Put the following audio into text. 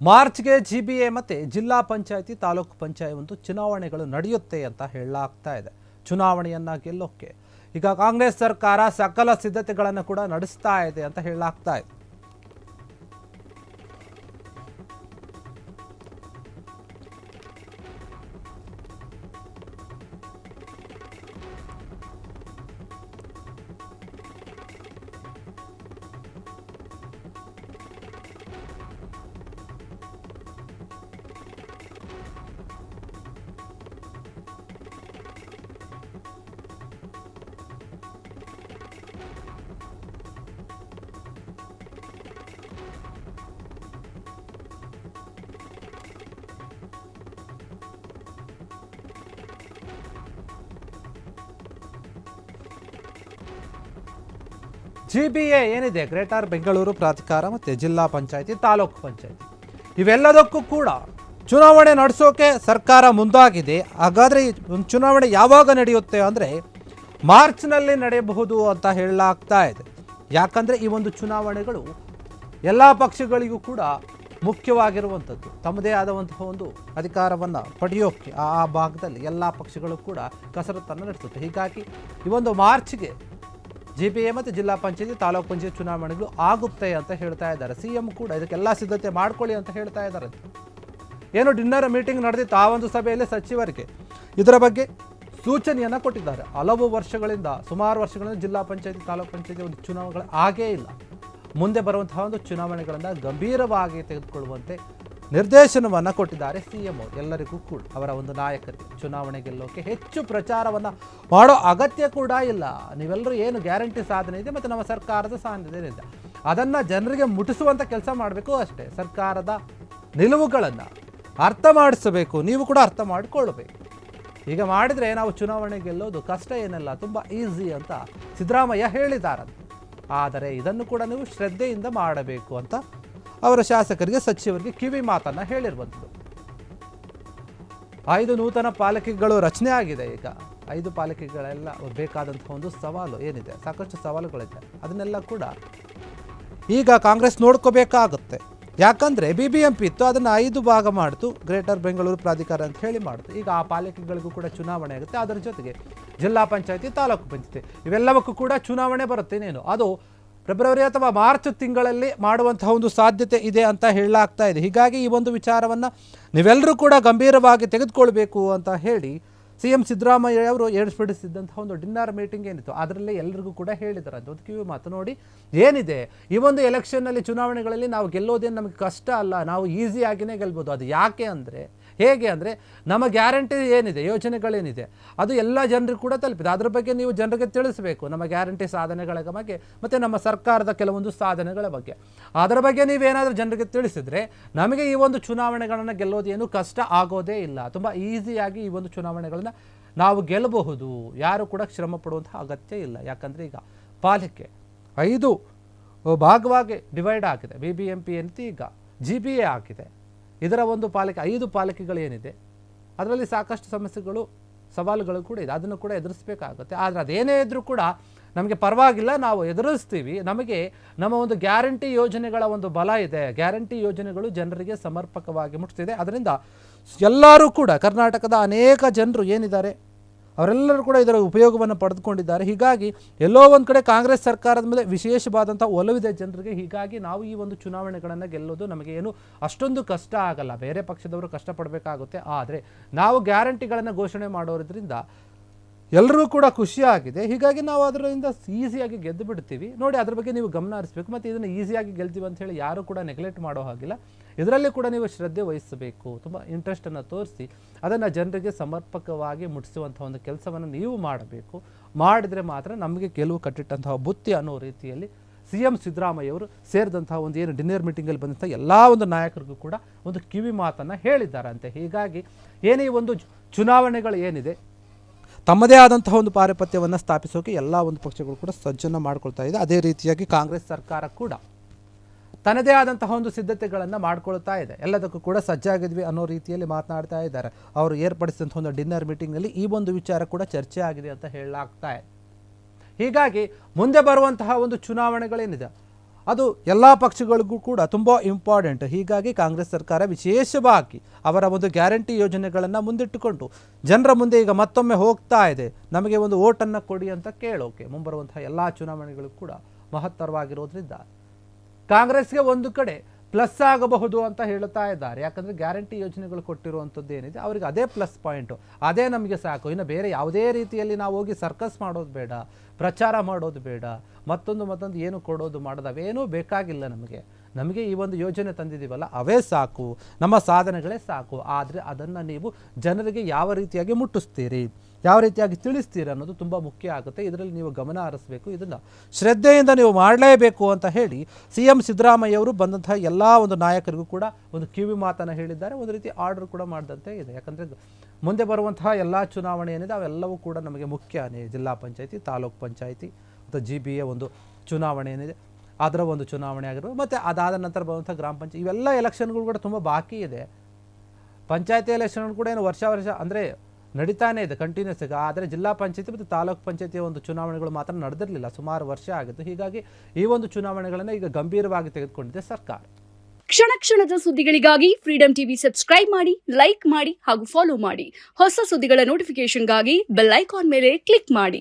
ಮಾರ್ಚ್ಗೆ GBA ಮತ್ತು ಜಿಲ್ಲಾ ಪಂಚಾಯತಿ ತಾಲೂಕು ಪಂಚಾಯತ್ ಒಂದು ಚುನಾವಣೆಗಳು ನಡೆಯುತ್ತೆ ಅಂತ ಹೇಳಲಾಗ್ತಾ ಇದೆ. ಚುನಾವಣೆಯನ್ನು ಗೆಲ್ಲೋಕ್ಕೆ ಈಗ ಕಾಂಗ್ರೆಸ್ ಸರ್ಕಾರ ಸಕಲ ಸಿದ್ಧತೆಗಳನ್ನು ಕೂಡ ನಡೆಸ್ತಾ ಇದೆ ಅಂತ ಹೇಳಲಾಗ್ತಾ ಇದೆ. ಜಿಬಿಎ ಏನಿದೆ ಗ್ರೇಟರ್ ಬೆಂಗಳೂರು ಪ್ರಾಧಿಕಾರ ಮತ್ತು ಜಿಲ್ಲಾ ಪಂಚಾಯತಿ ತಾಲೂಕು ಪಂಚಾಯತಿ ಇವೆಲ್ಲದಕ್ಕೂ ಕೂಡ ಚುನಾವಣೆ ನಡೆಸೋಕೆ ಸರ್ಕಾರ ಮುಂದಾಗಿದೆ. ಹಾಗಾದರೆ ಈ ಚುನಾವಣೆ ಯಾವಾಗ ನಡೆಯುತ್ತೆ ಅಂದರೆ ಮಾರ್ಚ್ನಲ್ಲಿ ನಡೆಯಬಹುದು ಅಂತ ಹೇಳಲಾಗ್ತಾ ಇದೆ. ಯಾಕಂದರೆ ಈ ಒಂದು ಚುನಾವಣೆಗಳು ಎಲ್ಲ ಪಕ್ಷಗಳಿಗೂ ಕೂಡ ಮುಖ್ಯವಾಗಿರುವಂಥದ್ದು. ತಮ್ಮದೇ ಆದಂತಹ ಒಂದು ಅಧಿಕಾರವನ್ನು ಪಡೆಯೋಕ್ಕೆ ಆ ಭಾಗದಲ್ಲಿ ಎಲ್ಲ ಪಕ್ಷಗಳು ಕೂಡ ಕಸರತ್ತನ್ನು ನಡೆಸುತ್ತೆ. ಹೀಗಾಗಿ ಈ ಒಂದು ಮಾರ್ಚ್ಗೆ ಜಿಬಿಎ ಮತ್ತು ಜಿಲ್ಲಾ ಪಂಚಾಯತಿ ತಾಲೂಕು ಪಂಚಾಯತ್ ಚುನಾವಣೆಗಳು ಆಗುತ್ತೆ ಅಂತ ಹೇಳ್ತಾ ಇದ್ದಾರೆ. ಸಿಎಂ ಕೂಡ ಇದಕ್ಕೆಲ್ಲ ಸಿದ್ಧತೆ ಮಾಡ್ಕೊಳ್ಳಿ ಅಂತ ಹೇಳ್ತಾ ಇದ್ದಾರೆ. ಏನು ಡಿನ್ನರ್ ಮೀಟಿಂಗ್ ನಡೆದಿತ್ತು, ಆ ಒಂದು ಸಭೆಯಲ್ಲಿ ಸಚಿವರಿಗೆ ಇದರ ಬಗ್ಗೆ ಸೂಚನೆಯನ್ನು ಕೊಟ್ಟಿದ್ದಾರೆ. ಹಲವು ವರ್ಷಗಳಿಂದ ಸುಮಾರು ವರ್ಷಗಳಿಂದ ಜಿಲ್ಲಾ ಪಂಚಾಯತಿ ತಾಲೂಕು ಪಂಚಾಯತಿ ಒಂದು ಚುನಾವಣೆಗಳು ಆಗೇ ಇಲ್ಲ. ಮುಂದೆ ಬರುವಂತಹ ಒಂದು ಚುನಾವಣೆಗಳನ್ನು ಗಂಭೀರವಾಗಿ ತೆಗೆದುಕೊಳ್ಳುವಂತೆ ನಿರ್ದೇಶನವನ್ನು ಕೊಟ್ಟಿದ್ದಾರೆ ಸಿಎಂ ಅವರು. ಎಲ್ಲರಿಗೂ ಕೂಡ ಅವರ ಒಂದು ನಾಯಕತೆ ಚುನಾವಣೆ ಗೆಲ್ಲೋಕೆ ಹೆಚ್ಚು ಪ್ರಚಾರವನ್ನು ಮಾಡೋ ಅಗತ್ಯ ಕೂಡ ಇಲ್ಲ. ನೀವೆಲ್ಲರೂ ಏನು ಗ್ಯಾರಂಟಿ ಸಾಧನೆ ಇದೆ ಮತ್ತು ನಮ್ಮ ಸರ್ಕಾರದ ಸಾಧನೆ ಇದೆ ಅದನ್ನು ಜನರಿಗೆ ಮುಟ್ಟಿಸುವಂಥ ಕೆಲಸ ಮಾಡಬೇಕು ಅಷ್ಟೇ. ಸರ್ಕಾರದ ನಿಲುವುಗಳನ್ನು ಅರ್ಥ ಮಾಡಿಸಬೇಕು, ನೀವು ಕೂಡ ಅರ್ಥ ಮಾಡಿಕೊಳ್ಳಬೇಕು. ಈಗ ಮಾಡಿದರೆ ನಾವು ಚುನಾವಣೆ ಗೆಲ್ಲೋದು ಕಷ್ಟ ಏನಲ್ಲ, ತುಂಬ ಈಸಿ ಅಂತ ಸಿದ್ದರಾಮಯ್ಯ ಹೇಳಿದ್ದಾರೆ. ಆದರೆ ಇದನ್ನು ಕೂಡ ನೀವು ಶ್ರದ್ಧೆಯಿಂದ ಮಾಡಬೇಕು ಅಂತ ಅವರ ಶಾಸಕರಿಗೆ ಸಚಿವರಿಗೆ ಕಿವಿ ಮಾತನ್ನು ಹೇಳಿರುವಂಥದ್ದು. 5 ನೂತನ ಪಾಲಿಕೆಗಳು ರಚನೆ ಆಗಿದೆ. ಈಗ 5 ಪಾಲಿಕೆಗಳೆಲ್ಲ ಬೇಕಾದಂತಹ ಒಂದು ಸವಾಲು ಏನಿದೆ, ಸಾಕಷ್ಟು ಸವಾಲುಗಳಿದೆ. ಅದನ್ನೆಲ್ಲ ಕೂಡ ಈಗ ಕಾಂಗ್ರೆಸ್ ನೋಡ್ಕೋಬೇಕಾಗುತ್ತೆ. ಯಾಕಂದರೆ BBMP ಇತ್ತು, ಅದನ್ನು 5 ಭಾಗ ಮಾಡ್ತು, ಗ್ರೇಟರ್ ಬೆಂಗಳೂರು ಪ್ರಾಧಿಕಾರ ಅಂತ ಹೇಳಿ ಮಾಡ್ತು. ಈಗ ಆ ಪಾಲಿಕೆಗಳಿಗೂ ಕೂಡ ಚುನಾವಣೆ ಆಗುತ್ತೆ. ಅದರ ಜೊತೆಗೆ ಜಿಲ್ಲಾ ಪಂಚಾಯತಿ ತಾಲೂಕು ಪಂಚಾಯತಿ ಇವೆಲ್ಲವಕ್ಕೂ ಕೂಡ ಚುನಾವಣೆ ಬರುತ್ತೆ. ಇನ್ನೇನು ಅದು ಫೆಬ್ರವರಿ ಅಥವಾ ಮಾರ್ಚ್ ತಿಂಗಳಲ್ಲಿ ಮಾಡುವಂತಹ ಒಂದು ಸಾಧ್ಯತೆ ಇದೆ ಅಂತ ಹೇಳಲಾಗ್ತಾ ಇದೆ. ಹೀಗಾಗಿ ಈ ಒಂದು ವಿಚಾರವನ್ನು ನೀವೆಲ್ಲರೂ ಕೂಡ ಗಂಭೀರವಾಗಿ ತೆಗೆದುಕೊಳ್ಬೇಕು ಅಂತ ಹೇಳಿ ಸಿಎಂ ಸಿದ್ದರಾಮಯ್ಯ ಅವರು ಏರ್ಪಡಿಸಿದ್ದಂತಹ ಒಂದು ಡಿನ್ನರ್ ಮೀಟಿಂಗ್ ಏನಿತ್ತು ಅದರಲ್ಲಿ ಎಲ್ಲರಿಗೂ ಕೂಡ ಹೇಳಿದ್ದಾರೆ. ಅದು ಕಿವಿ ಮಾತು ನೋಡಿ ಏನಿದೆ, ಈ ಒಂದು ಎಲೆಕ್ಷನ್ನಲ್ಲಿ ಚುನಾವಣೆಗಳಲ್ಲಿ ನಾವು ಗೆಲ್ಲೋದೇನು ನಮಗೆ ಕಷ್ಟ ಅಲ್ಲ, ನಾವು ಈಸಿಯಾಗಿಯೇ ಗೆಲ್ಬೋದು. ಅದು ಯಾಕೆ ಅಂದರೆ ಹೇಗೆ ಅಂದರೆ ನಮ್ಮ ಗ್ಯಾರಂಟಿ ಏನಿದೆ, ಯೋಜನೆಗಳೇನಿದೆ ಅದು ಎಲ್ಲ ಜನರಿಗೂ ಕೂಡ ತಲುಪಿದೆ. ಅದ್ರ ಬಗ್ಗೆ ನೀವು ಜನರಿಗೆ ತಿಳಿಸಬೇಕು, ನಮ್ಮ ಗ್ಯಾರಂಟಿ ಸಾಧನೆಗಳ ಬಗ್ಗೆ ಮತ್ತು ನಮ್ಮ ಸರ್ಕಾರದ ಕೆಲವೊಂದು ಸಾಧನೆಗಳ ಬಗ್ಗೆ. ಅದರ ಬಗ್ಗೆ ನೀವೇನಾದರೂ ಜನರಿಗೆ ತಿಳಿಸಿದರೆ ನಮಗೆ ಈ ಒಂದು ಚುನಾವಣೆಗಳನ್ನು ಗೆಲ್ಲೋದು ಏನು ಕಷ್ಟ ಆಗೋದೇ ಇಲ್ಲ. ತುಂಬ ಈಸಿಯಾಗಿ ಈ ಒಂದು ಚುನಾವಣೆಗಳನ್ನು ನಾವು ಗೆಲ್ಲಬಹುದು. ಯಾರು ಕೂಡ ಶ್ರಮ ಪಡುವಂಥ ಅಗತ್ಯ ಇಲ್ಲ. ಯಾಕಂದರೆ ಈಗ ಪಾಲಿಕೆ 5 ಭಾಗವಾಗಿ ಡಿವೈಡ್ ಆಗಿದೆ. BBMP ಏನಿದೆ ಈಗ GBA ಆಗಿದೆ. ಇದರ ಒಂದು ಪಾಲಿಕೆ 5 ಪಾಲಿಕೆಗಳು ಏನಿದೆ ಅದರಲ್ಲಿ ಸಾಕಷ್ಟು ಸಮಸ್ಯೆಗಳು ಸವಾಲುಗಳು ಕೂಡ ಇದೆ. ಅದನ್ನು ಕೂಡ ಎದುರಿಸಬೇಕಾಗುತ್ತೆ. ಆದರೆ ಅದೇನೇ ಇದ್ದರೂ ಕೂಡ ನಮಗೆ ಪರವಾಗಿಲ್ಲ, ನಾವು ಎದುರಿಸ್ತೀವಿ. ನಮಗೆ ನಮ್ಮ ಒಂದು ಗ್ಯಾರಂಟಿ ಯೋಜನೆಗಳ ಒಂದು ಬಲ ಇದೆ. ಗ್ಯಾರಂಟಿ ಯೋಜನೆಗಳು ಜನರಿಗೆ ಸಮರ್ಪಕವಾಗಿ ಮುಟ್ಟಿಸಿದೆ. ಅದರಿಂದ ಎಲ್ಲರೂ ಕೂಡ ಕರ್ನಾಟಕದ ಅನೇಕ ಜನರು ಏನಿದ್ದಾರೆ ಅವರೆಲ್ಲರೂ ಕೂಡ ಇದರ ಉಪಯೋಗವನ್ನು ಪಡೆದುಕೊಂಡಿದ್ದಾರೆ. ಹೀಗಾಗಿ ಎಲ್ಲೋ ಒಂದು ಕಡೆ ಕಾಂಗ್ರೆಸ್ ಸರ್ಕಾರದ ಮೇಲೆ ವಿಶೇಷವಾದಂಥ ಒಲವಿದೆ ಜನರಿಗೆ. ಹೀಗಾಗಿ ನಾವು ಈ ಒಂದು ಚುನಾವಣೆಗಳನ್ನು ಗೆಲ್ಲೋದು ನಮಗೆ ಏನು ಅಷ್ಟೊಂದು ಕಷ್ಟ ಆಗಲ್ಲ. ಬೇರೆ ಪಕ್ಷದವರು ಕಷ್ಟಪಡಬೇಕಾಗುತ್ತೆ. ಆದರೆ ನಾವು ಗ್ಯಾರಂಟಿಗಳನ್ನು ಘೋಷಣೆ ಮಾಡೋದ್ರಿಂದ ಎಲ್ಲರಿಗೂ ಕೂಡ ಖುಷಿಯಾಗಿದೆ. ಹೀಗಾಗಿ ನಾವು ಅದರಿಂದ ಈಸಿಯಾಗಿ ಗೆದ್ದು ಬಿಡ್ತೀವಿ. ನೋಡಿ, ಅದ್ರ ಬಗ್ಗೆ ನೀವು ಗಮನ ಹರಿಸಬೇಕು. ಮತ್ತು ಇದನ್ನು ಈಸಿಯಾಗಿ ಗೆಲ್ತೀವಿ ಅಂತ ಹೇಳಿ ಯಾರೂ ಕೂಡ ನೆಗ್ಲೆಕ್ಟ್ ಮಾಡೋ ಹಾಗಿಲ್ಲ. ಇದರಲ್ಲಿ ಕೂಡ ನೀವು ಶ್ರದ್ಧೆ ವಹಿಸಬೇಕು. ತುಂಬ ಇಂಟ್ರೆಸ್ಟನ್ನು ತೋರಿಸಿ ಅದನ್ನು ಜನರಿಗೆ ಸಮರ್ಪಕವಾಗಿ ಮುಟ್ಟಿಸುವಂಥ ಒಂದು ಕೆಲಸವನ್ನು ನೀವು ಮಾಡಬೇಕು. ಮಾಡಿದರೆ ಮಾತ್ರ ನಮಗೆ ಗೆಲುವು ಕಟ್ಟಿಟ್ಟಂತಹ ಬುತ್ತಿ ಅನ್ನೋ ರೀತಿಯಲ್ಲಿ ಸಿಎಂ ಸಿದ್ದರಾಮಯ್ಯವರು ಸೇರಿದಂತಹ ಒಂದು ಏನು ಡಿನ್ನರ್ ಮೀಟಿಂಗಲ್ಲಿ ಬಂದಂಥ ಎಲ್ಲ ಒಂದು ನಾಯಕರಿಗೂ ಕೂಡ ಒಂದು ಕಿವಿ ಮಾತನ್ನು ಹೇಳಿದ್ದಾರಂತೆ. ಹೀಗಾಗಿ ಏನೇ ಒಂದು ಚುನಾವಣೆಗಳು ಏನಿದೆ ತಮ್ಮದೇ ಆದಂತಹ ಒಂದು ಪಾರುಪತ್ಯವನ್ನು ಸ್ಥಾಪಿಸೋಕೆ ಎಲ್ಲ ಒಂದು ಪಕ್ಷಗಳು ಕೂಡ ಸಜ್ಜನ್ನು ಮಾಡ್ಕೊಳ್ತಾ ಇದೆ. ಅದೇ ರೀತಿಯಾಗಿ ಕಾಂಗ್ರೆಸ್ ಸರ್ಕಾರ ಕೂಡ ತನ್ನದೇ ಆದಂತಹ ಒಂದು ಸಿದ್ಧತೆಗಳನ್ನು ಮಾಡ್ಕೊಳ್ತಾ ಇದೆ. ಎಲ್ಲದಕ್ಕೂ ಕೂಡ ಸಜ್ಜಾಗಿದ್ವಿ ಅನ್ನೋ ರೀತಿಯಲ್ಲಿ ಮಾತನಾಡ್ತಾ ಇದ್ದಾರೆ. ಅವರು ಏರ್ಪಡಿಸಿದಂಥ ಒಂದು ಡಿನ್ನರ್ ಮೀಟಿಂಗ್ನಲ್ಲಿ ಈ ಒಂದು ವಿಚಾರ ಕೂಡ ಚರ್ಚೆ ಆಗಿದೆ ಅಂತ ಹೇಳಲಾಗ್ತಾ ಇದೆ. ಹೀಗಾಗಿ ಮುಂದೆ ಬರುವಂತಹ ಒಂದು ಚುನಾವಣೆಗಳೇನಿದೆ ಅದು ಎಲ್ಲ ಪಕ್ಷಗಳಿಗೂ ಕೂಡ ತುಂಬ ಇಂಪಾರ್ಟೆಂಟ್. ಹೀಗಾಗಿ ಕಾಂಗ್ರೆಸ್ ಸರ್ಕಾರ ವಿಶೇಷವಾಗಿ ಅವರ ಒಂದು ಗ್ಯಾರಂಟಿ ಯೋಜನೆಗಳನ್ನು ಮುಂದಿಟ್ಟುಕೊಂಡು ಜನರ ಮುಂದೆ ಈಗ ಮತ್ತೊಮ್ಮೆ ಹೋಗ್ತಾ ಇದೆ. ನಮಗೆ ಒಂದು ಓಟನ್ನು ಕೊಡಿ ಅಂತ ಕೇಳೋಕೆ ಮುಂಬರುವಂತಹ ಎಲ್ಲ ಚುನಾವಣೆಗಳು ಕೂಡ ಮಹತ್ತರವಾಗಿರೋದ್ರಿಂದ ಕಾಂಗ್ರೆಸ್ಗೆ ಒಂದು ಕಡೆ ಪ್ಲಸ್ ಆಗಬಹುದು ಅಂತ ಹೇಳ್ತಾ ಇದ್ದಾರೆ. ಯಾಕಂದರೆ ಗ್ಯಾರಂಟಿ ಯೋಜನೆಗಳು ಕೊಟ್ಟಿರುವಂಥದ್ದು ಏನಿದೆ ಅವರಿಗೆ ಅದೇ ಪ್ಲಸ್ ಪಾಯಿಂಟು, ಅದೇ ನಮಗೆ ಸಾಕು. ಇನ್ನು ಬೇರೆ ಯಾವುದೇ ರೀತಿಯಲ್ಲಿ ನಾವು ಹೋಗಿ ಸರ್ಕಸ್ ಮಾಡೋದು ಬೇಡ, ಪ್ರಚಾರ ಮಾಡೋದು ಬೇಡ, ಮತ್ತೊಂದು ಏನು ಕೊಡೋದು ಮಾಡೋದು ಅವೇನೂ ಬೇಕಾಗಿಲ್ಲ. ನಮಗೆ ಈ ಒಂದು ಯೋಜನೆ ತಂದಿದ್ದೀವಲ್ಲ ಅವೇ ಸಾಕು, ನಮ್ಮ ಸಾಧನೆಗಳೇ ಸಾಕು. ಆದರೆ ಅದನ್ನು ನೀವು ಜನರಿಗೆ ಯಾವ ರೀತಿಯಾಗಿ ಮುಟ್ಟಿಸ್ತೀರಿ, ಯಾವ ರೀತಿಯಾಗಿ ತಿಳಿಸ್ತೀರಿ ಅನ್ನೋದು ತುಂಬ ಮುಖ್ಯ ಆಗುತ್ತೆ. ಇದರಲ್ಲಿ ನೀವು ಗಮನ ಹರಿಸಬೇಕು, ಇದನ್ನು ಶ್ರದ್ಧೆಯಿಂದ ನೀವು ಮಾಡಲೇಬೇಕು ಅಂತ ಹೇಳಿ CM ಸಿದ್ದರಾಮಯ್ಯ ಅವರು ಬಂದಂತಹ ಎಲ್ಲ ಒಂದು ನಾಯಕರಿಗೂ ಕೂಡ ಒಂದು ಕಿವಿ ಮಾತನ್ನು ಹೇಳಿದ್ದಾರೆ. ಒಂದು ರೀತಿ ಆರ್ಡರ್ ಕೂಡ ಮಾಡಿದಂತೆ ಇದೆ. ಯಾಕಂದರೆ ಮುಂದೆ ಬರುವಂತಹ ಎಲ್ಲ ಚುನಾವಣೆ ಏನಿದೆ ಅವೆಲ್ಲವೂ ಕೂಡ ನಮಗೆ ಮುಖ್ಯನೇ. ಜಿಲ್ಲಾ ಪಂಚಾಯತಿ, ತಾಲೂಕು ಪಂಚಾಯತಿ ಮತ್ತು GBA ಒಂದು ಚುನಾವಣೆ ಏನಿದೆ ಅದರ ಒಂದು ಚುನಾವಣೆ ಆಗಿರ್ಬೋದು, ಮತ್ತು ಅದಾದ ನಂತರ ಬರುವಂಥ ಗ್ರಾಮ ಪಂಚಾಯತ್ ಇವೆಲ್ಲ ಎಲೆಕ್ಷನ್ಗಳು ಕೂಡ ತುಂಬ ಬಾಕಿ ಇದೆ. ಪಂಚಾಯತಿ ಎಲೆಕ್ಷನ್ ಕೂಡ ಏನು ವರ್ಷ ಅಂದರೆ ನಡೀತಾನೆ ಇದೆ ಕಂಟಿನ್ಯೂಸ್ ಆಗಿ. ಆದರೆ ಜಿಲ್ಲಾ ಪಂಚಾಯತಿ ಮತ್ತು ತಾಲೂಕು ಪಂಚಾಯತಿಯ ಒಂದು ಚುನಾವಣೆಗಳು ಮಾತ್ರ ನಡೆದಿರಲಿಲ್ಲ, ಸುಮಾರು ವರ್ಷ ಆಗಿತ್ತು. ಹೀಗಾಗಿ ಈ ಒಂದು ಚುನಾವಣೆಗಳನ್ನು ಈಗ ಗಂಭೀರವಾಗಿ ತೆಗೆದುಕೊಂಡಿದೆ ಸರ್ಕಾರ. ಕ್ಷಣ ಕ್ಷಣದ ಸುದ್ದಿಗಳಿಗಾಗಿ ಫ್ರೀಡಂ ಟಿವಿ ಸಬ್ಸ್ಕ್ರೈಬ್ ಮಾಡಿ, ಲೈಕ್ ಮಾಡಿ ಹಾಗೂ ಫಾಲೋ ಮಾಡಿ. ಹೊಸ ಸುದ್ದಿಗಳ ನೋಟಿಫಿಕೇಶನ್ಗಾಗಿ ಬೆಲ್ ಐಕಾನ್ ಮೇಲೆ ಕ್ಲಿಕ್ ಮಾಡಿ.